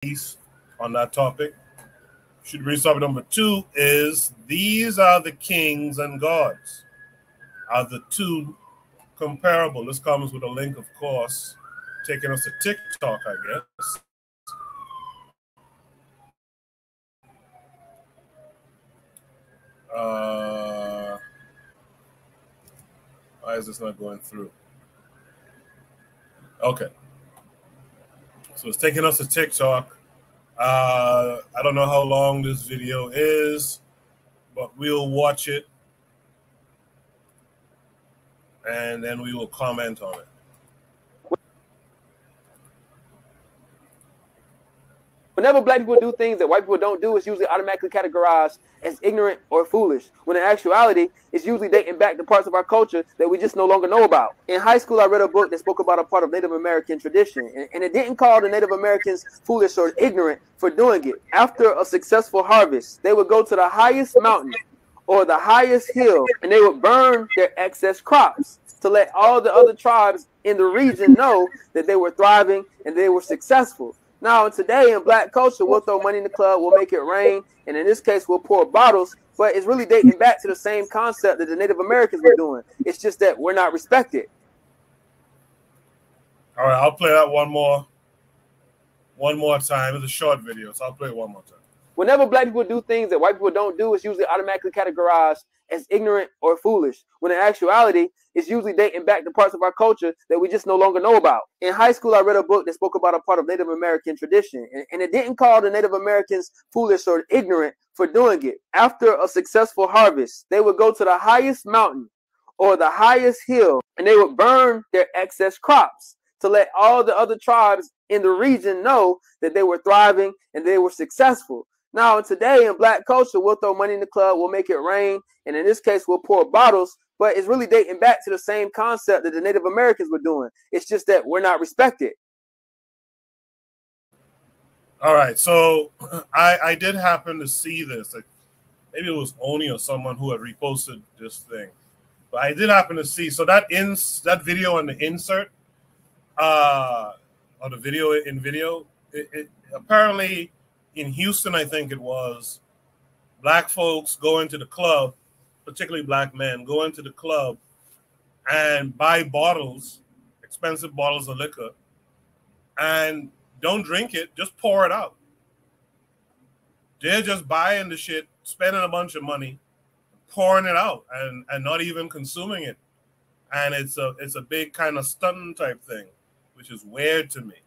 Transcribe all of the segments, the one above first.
piece on that topic. Should read topic number 2 is these are the kings and gods. Are the two comparable? This comes with a link, of course, taking us to TikTok, I guess. Why is this not going through? Okay. So it's taking us to TikTok. I don't know how long this video is, but we'll watch it and then we will comment on it. Whenever black people do things that white people don't do, it's usually automatically categorized as ignorant or foolish, when in actuality, it's usually dating back to parts of our culture that we just no longer know about. In high school, I read a book that spoke about a part of Native American tradition, and it didn't call the Native Americans foolish or ignorant for doing it. After a successful harvest, they would go to the highest mountain or the highest hill, and they would burn their excess crops to let all the other tribes in the region know that they were thriving and they were successful. Now, today in black culture, we'll throw money in the club, we'll make it rain, and in this case, we'll pour bottles, but it's really dating back to the same concept that the Native Americans were doing. It's just that we're not respected. All right, I'll play that one more time. It's a short video, so I'll play it one more time. Whenever black people do things that white people don't do, it's usually automatically categorized as ignorant or foolish, when in actuality, it's usually dating back to parts of our culture that we just no longer know about. In high school, I read a book that spoke about a part of Native American tradition, and it didn't call the Native Americans foolish or ignorant for doing it. After a successful harvest, they would go to the highest mountain or the highest hill, and they would burn their excess crops to let all the other tribes in the region know that they were thriving and they were successful. Now, today in black culture, we'll throw money in the club, we'll make it rain, and in this case, we'll pour bottles, but it's really dating back to the same concept that the Native Americans were doing. It's just that we're not respected. All right, so I did happen to see this. Like, maybe it was Oni or someone who had reposted this thing, but I did happen to see. So that video and the insert, or the video in video, it apparently in Houston, I think it was, black folks go into the club, particularly black men, go into the club and buy bottles, expensive bottles of liquor, and don't drink it, just pour it out. They're just buying the shit, spending a bunch of money, pouring it out, and not even consuming it. And it's a big kind of stunting type thing, which is weird to me,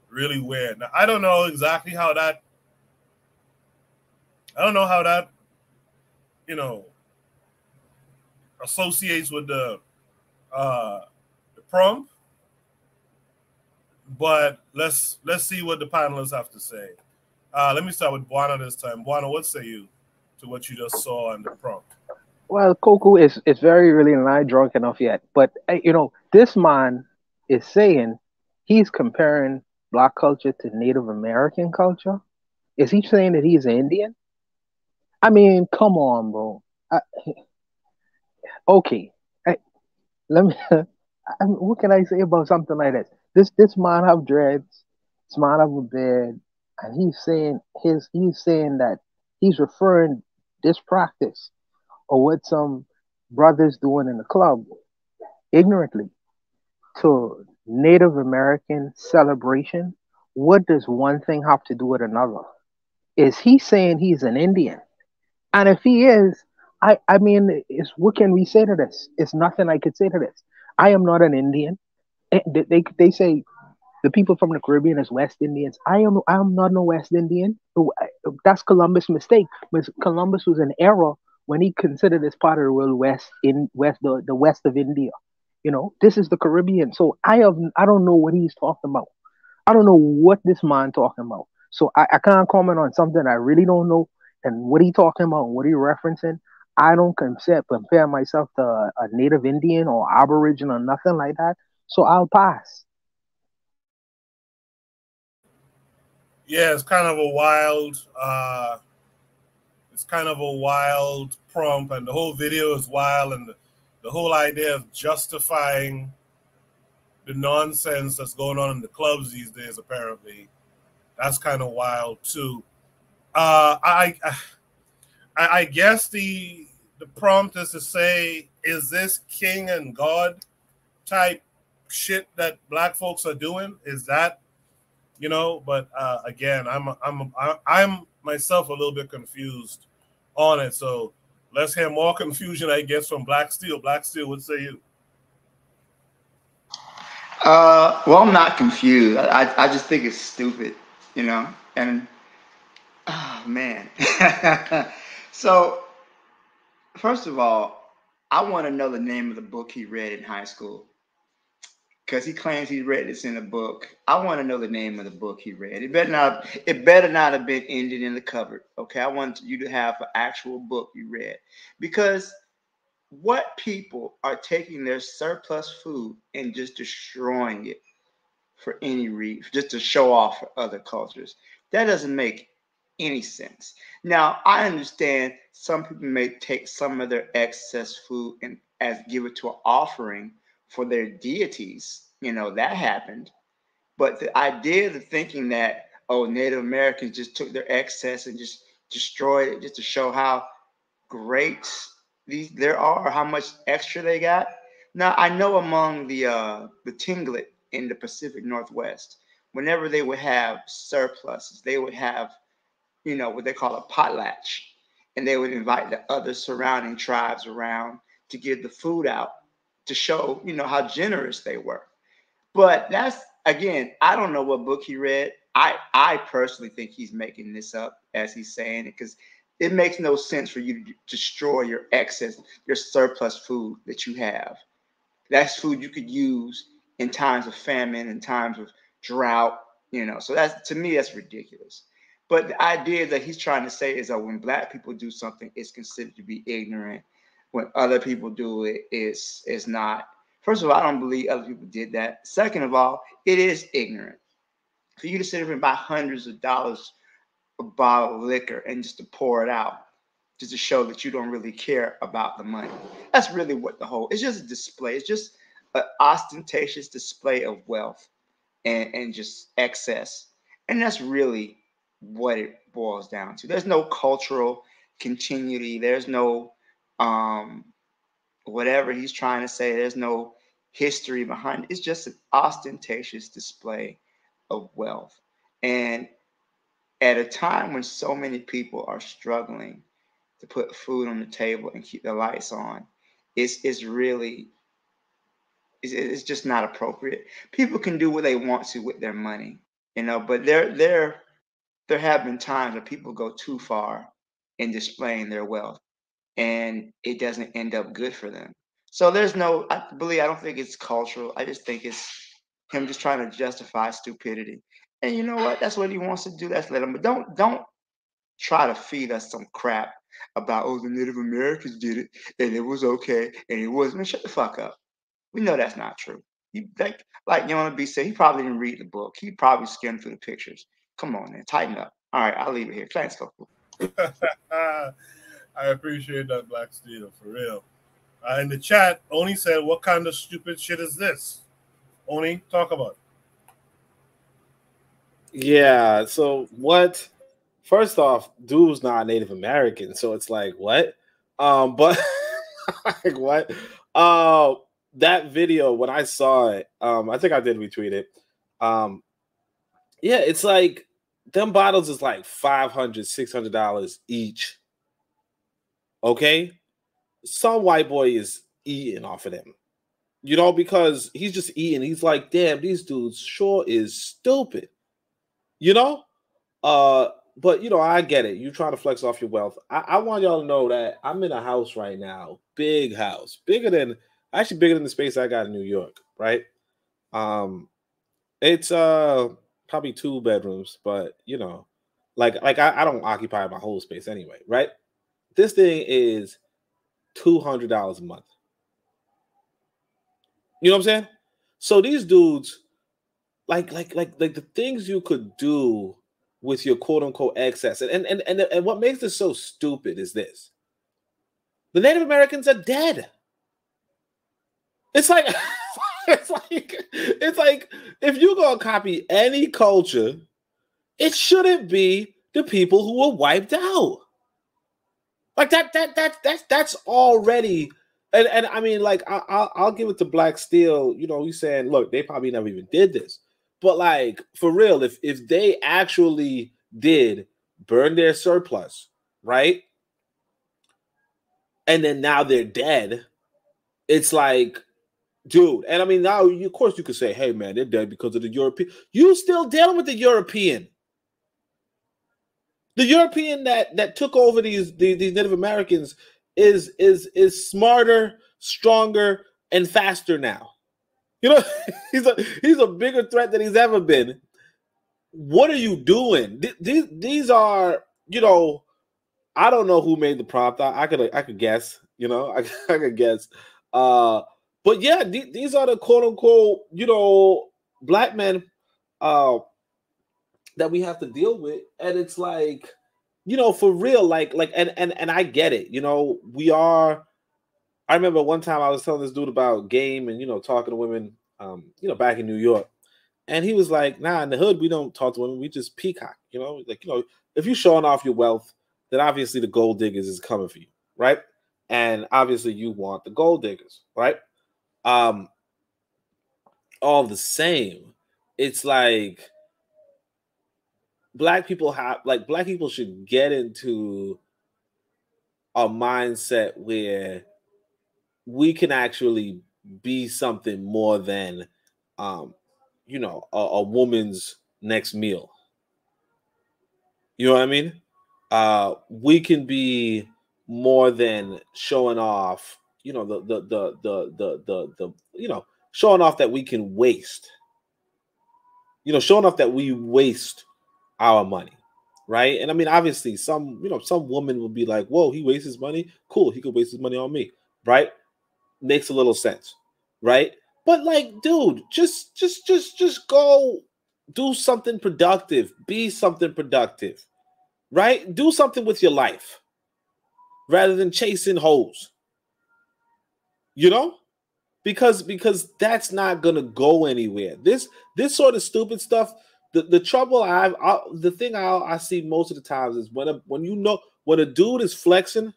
really weird. Now, I don't know exactly how that, associates with the prompt, but let's see what the panelists have to say. Let me start with Buana this time. Buana, what say you to what you just saw in the prompt? Well, Coco is very really not drunk enough yet, but this man is saying he's comparing black culture to Native American culture. Is he saying that he's an Indian? I mean, come on, bro. Okay. Let me. What can I say about something like this? This man have dreads. This man have a beard, and he's saying that he's referring this practice or what some brothers doing in the club ignorantly to Native American celebration. What does one thing have to do with another? Is he saying he's an Indian? And if he is, I mean, what can we say to this? It's nothing I could say to this. I am not an Indian. They say the people from the Caribbean is West Indians. I am not no West Indian. That's Columbus' mistake. Columbus was an error when he considered this part of the world the west of India. This is the Caribbean. So I don't know what he's talking about. I don't know what this man talking about. So I can't comment on something I really don't know. And what he talking about, what he referencing, I don't compare myself to a Native Indian or Aboriginal or nothing like that. So I'll pass. Yeah, it's kind of a wild prompt, and the whole video is wild, and the whole idea of justifying the nonsense that's going on in the clubs these days, apparently, That's kind of wild too. I guess the prompt is to say, is this king and God type shit that black folks are doing? Is that, you know? But again, I'm myself a little bit confused on it. So let's hear more confusion, I guess, from Black Steel. Black Steel, what say you? Well, I'm not confused. I just think it's stupid, you know? And, oh, man. So, first of all, I want to know the name of the book he read in high school. Because he claims he read this in a book. I want to know the name of the book he read. It better not have been ended in the cupboard. Okay, I want you to have an actual book you read. Because what people are taking their surplus food and just destroying it for any reason, just to show off for other cultures, that doesn't make any sense. Now, I understand some people may take some of their excess food and give it to an offering for their deities. You know, that happened. But the idea, the thinking that, oh, Native Americans just took their excess and just destroyed it just to show how great there are, how much extra they got. Now, I know among the Tinglet in the Pacific Northwest, whenever they would have surpluses, they would have, you know, what they call a potlatch, and they would invite the other surrounding tribes around to give the food out to show, you know, how generous they were. But that's, again, I don't know what book he read. I personally think he's making this up as he's saying it, because it makes no sense for you to destroy your excess, your surplus food that you have. That's food you could use in times of famine, in times of drought, you know. So that's, to me, that's ridiculous. But the idea that he's trying to say is that when black people do something, it's considered to be ignorant. When other people do it, is not. First of all, I don't believe other people did that. Second of all, it is ignorant. For you to sit here and buy hundreds of dollars a bottle of liquor and just to pour it out, just to show that you don't really care about the money. That's really what it's just a display. It's just an ostentatious display of wealth and just excess. And that's really what it boils down to. There's no cultural continuity. There's no whatever he's trying to say. There's no history behind it. It's just an ostentatious display of wealth. And at a time when so many people are struggling to put food on the table and keep the lights on, it's just not appropriate. People can do what they want to with their money, you know, but there have been times where people go too far in displaying their wealth, and it doesn't end up good for them. So I don't think it's cultural. I just think it's him just trying to justify stupidity. And you know what? That's what he wants to do. That's let him. But don't try to feed us some crap about, oh, the Native Americans did it and it was okay and it wasn't. Man, shut the fuck up. We know that's not true. He, like Yona B said, he probably didn't read the book. He probably skimmed through the pictures. Come on, man, tighten up. All right, I'll leave it here. Thanks, Coco. I appreciate that, Black Steel, for real. In the chat, Oni said, what kind of stupid shit is this? Oni, talk about it. Yeah, so what? First off, dude's not Native American, so it's like, what? But like, what? That video, when I saw it, I think I did retweet it. Yeah, it's like them bottles is like $500, $600 each. Okay, some white boy is eating off of them, you know, because he's just eating. He's like, damn, these dudes sure is stupid, you know. But you know, I get it. You trying to flex off your wealth. I want y'all to know that I'm in a house right now, big house, bigger than the space I got in New York, right? It's probably 2 bedrooms, but you know, like I don't occupy my whole space anyway, right? This thing is $200 a month. You know what I'm saying? So these dudes, like the things you could do with your quote unquote excess, and what makes this so stupid is this: the Native Americans are dead. It's like it's like if you're gonna copy any culture, It shouldn't be the people who were wiped out. Like that's already, and I mean, like I'll give it to Black Steel. You know, he's saying, look, they probably never even did this, but like for real, if they actually did burn their surplus, right, and then now they're dead, it's like, dude. And I mean, now of course you could say, hey man, they're dead because of the European. You still dealing with the European. The European that took over these Native Americans is smarter, stronger, and faster now. You know, he's a bigger threat than he's ever been. What are you doing? These are, you know, I don't know who made the prompt. I could guess. You know, I could guess. But yeah, these are the quote unquote, you know, black men that we have to deal with, and it's like, you know, for real, like and I get it. You know, I remember one time I was telling this dude about game and, you know, talking to women, you know, back in New York, and he was like, nah, in the hood we don't talk to women, we just peacock. You know, like, you know, if you're showing off your wealth, then obviously the gold diggers is coming for you, right? And obviously you want the gold diggers, right? All the same, it's like black people should get into a mindset where we can actually be something more than, you know, a woman's next meal. You know what I mean? We can be more than showing off, you know, the you know, showing off that we can waste. You know, showing off that we waste our money, right? And I mean, obviously, some woman would be like, "Whoa, he wastes his money. Cool, he could waste his money on me," right? Makes a little sense, right? But like, dude, just go do something productive. Be something productive, right? Do something with your life rather than chasing hoes. You know, because that's not gonna go anywhere. This sort of stupid stuff. The trouble the thing I see most of the times is when a dude is flexing,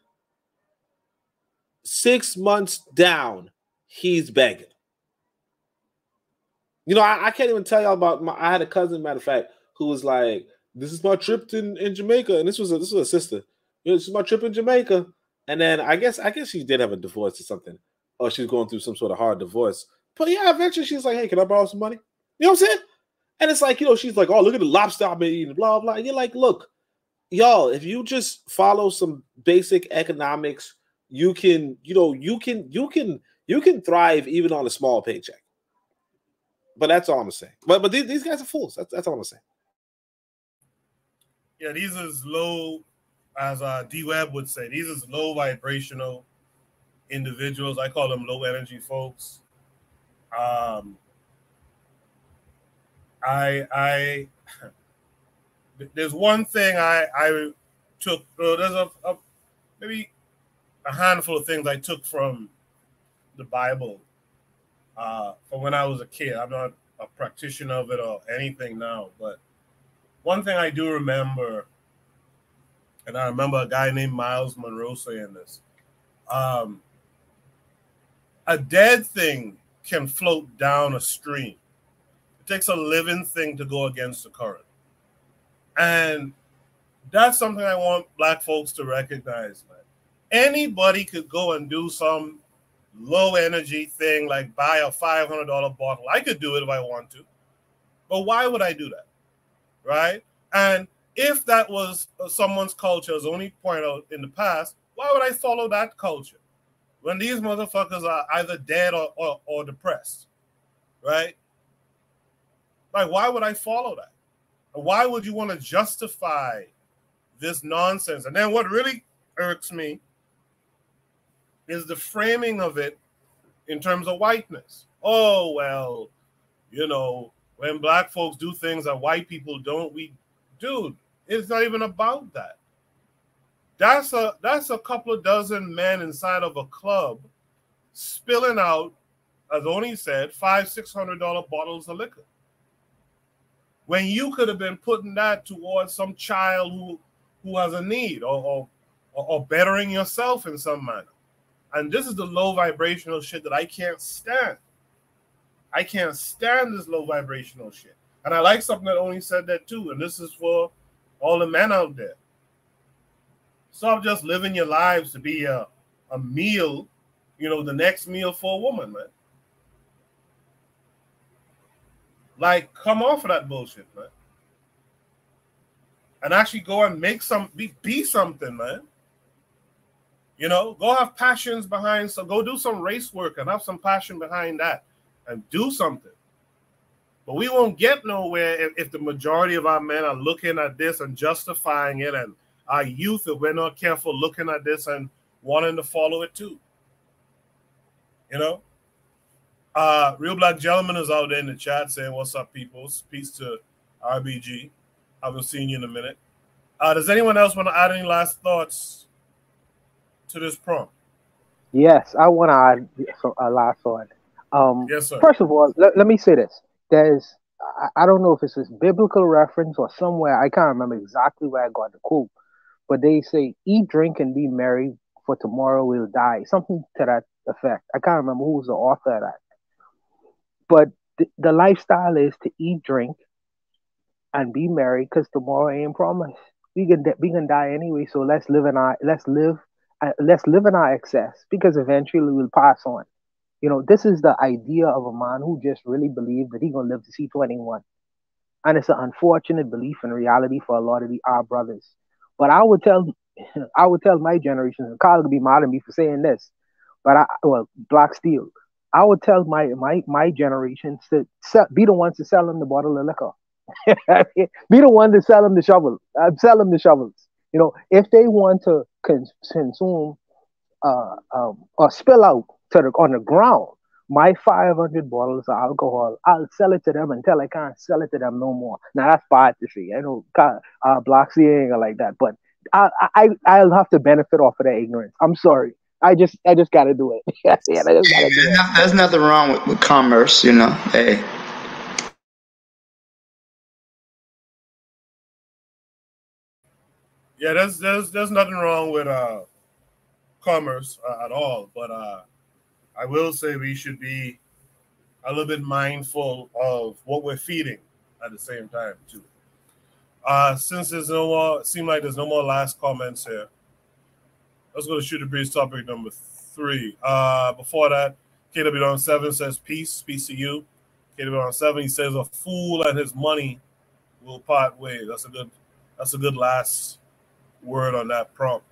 6 months down, he's begging. You know, I can't even tell y'all about I had a cousin, matter of fact, who was like, this is my trip in Jamaica, and this was a sister. This is my trip in Jamaica, and then I guess she did have a divorce or something, or she's going through some sort of hard divorce. But yeah, eventually she's like, hey, can I borrow some money? You know what I'm saying? And it's like, you know, she's like, oh, look at the lobster I've been eating, blah, blah. And you're like, look, y'all, if you just follow some basic economics, you can thrive even on a small paycheck. But that's all I'm saying. But these guys are fools. That's all I'm saying. Yeah, these is low, as D-Web would say, these is low vibrational individuals. I call them low energy folks. There's one thing I took. There's maybe a handful of things I took from the Bible from when I was a kid. I'm not a practitioner of it or anything now, but one thing I do remember, and I remember a guy named Miles Monroe saying this: a dead thing can float down a stream. It takes a living thing to go against the current. And that's something I want black folks to recognize, man. Anybody could go and do some low energy thing, like buy a $500 bottle. I could do it if I want to. But why would I do that? Right? And if that was someone's culture, as only pointed out in the past, why would I follow that culture when these motherfuckers are either dead or depressed? Right? Like, why would I follow that? Why would you want to justify this nonsense? And then what really irks me is the framing of it in terms of whiteness. Oh, well, you know, when black folks do things that white people don't, dude, it's not even about that. That's a couple of dozen men inside of a club spilling out, as Oni said, $500-$600 bottles of liquor. when you could have been putting that towards some child who has a need or bettering yourself in some manner. And this is the low vibrational shit that I can't stand. I can't stand this low vibrational shit. And I like something that only said that too. And this is for all the men out there. Stop just living your lives to be a meal, you know, the next meal for a woman, man. Like, come off of that bullshit, man. And actually go and make be something, man. You know, go have passions behind, so go do some race work and have some passion behind that and do something. But we won't get nowhere if the majority of our men are looking at this and justifying it, and our youth, if we're not careful, looking at this and wanting to follow it too. You know? Real Black Gentleman is out there in the chat saying, what's up, people? Peace to RBG. I haven't seen you in a minute. Does anyone else want to add any last thoughts to this prompt? Yes, I want to add a last thought. Yes, sir. First of all, let me say this. I don't know if it's this biblical reference or somewhere, I can't remember exactly where I got the quote, but they say, eat, drink, and be merry, for tomorrow we'll die. Something to that effect. I can't remember who was the author of that. But the lifestyle is to eat, drink, and be merry, because tomorrow ain't promised. We can die anyway, so let's live in our excess, because eventually we'll pass on. You know, this is the idea of a man who just really believed that he's gonna live to see 21, and it's an unfortunate belief in reality for a lot of our brothers. But I would tell my generation, and Carl would be mad at me for saying this, but Black Steel, I would tell my generation to be the ones to sell them the bottle of liquor. Be the one to sell them the shovel. Sell them the shovels. You know, if they want to consume or spill out on the ground my 500 bottles of alcohol, I'll sell it to them until I can't sell it to them no more. Now that's bad to say. I know Black Sea ain't like that, but I'll have to benefit off of their ignorance. I'm sorry. I just gotta do it. Yeah, I just gotta do it. There's nothing wrong with commerce, you know. Hey. Yeah, there's nothing wrong with commerce at all, but I will say we should be a little bit mindful of what we're feeding at the same time too. Since there's no more, it seems like there's no more last comments here. Let's go to Shooter Breeze topic number 3. Before that, KW7 says peace to you. KW7, he says a fool and his money will part ways. That's a good last word on that prompt.